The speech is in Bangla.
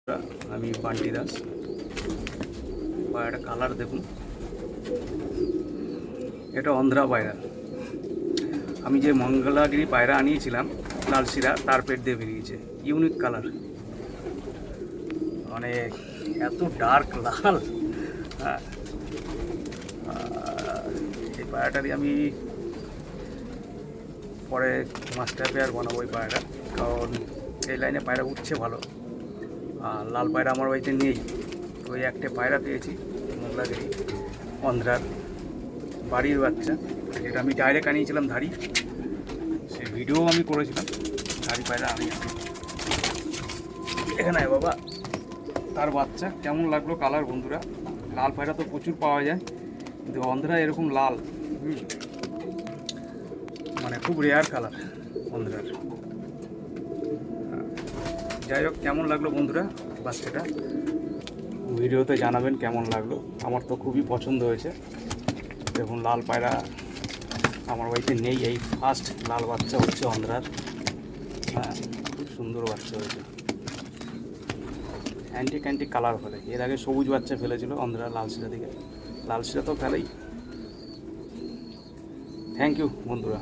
আমি বান্টি দাস। পায়রাটা কালার দেখুন, এটা অন্ধ্রা পায়রা। আমি যে মঙ্গলাগিরি পায়রা আনিয়েছিলাম লালশিরা, তার পেট দিয়ে বেরিয়েছে। ইউনিক কালার, মানে এত ডার্ক লাল। হ্যাঁ, এই পায়রাটা দিয়ে আমি পরে মাস্টার পেয়ার বানাবো এই পায়রা, কারণ এই লাইনে পায়রা উঠছে ভালো। আর লাল পায়রা আমার বাড়িতে নেই, ওই একটা পায়রা পেয়েছি মঙ্গলাগিরি অন্ধ্রার বাড়ির বাচ্চা, যেটা আমি ডাইরেক্ট আনিয়েছিলাম ধাড়ি। সেই ভিডিও আমি করেছিলাম ধাড়ি পায়রা আনিয়েছি। এখানে বাবা তার বাচ্চা কেমন লাগলো কালার বন্ধুরা। লাল পায়রা তো প্রচুর পাওয়া যায়, কিন্তু অন্ধ্রা এরকম লাল মানে খুব রেয়ার কালার অন্ধ্রার। যাই হোক, কেমন লাগলো বন্ধুরা বাচ্চাটা, ভিডিওতে জানাবেন কেমন লাগলো। আমার তো খুবই পছন্দ হয়েছে। দেখুন, লাল পায়রা আমার বাড়িতে নেই, এই ফার্স্ট লাল বাচ্চা হচ্ছে অন্ধ্রার। হ্যাঁ, খুব সুন্দর বাচ্চা হয়েছে, অ্যান্টিক অ্যান্টিক কালার ফেলে। এর আগে সবুজ বাচ্চা ফেলেছিল অন্ধ্রা লালশিরা থেকে, লালশিরা তো ফেলেই। থ্যাংক ইউ বন্ধুরা।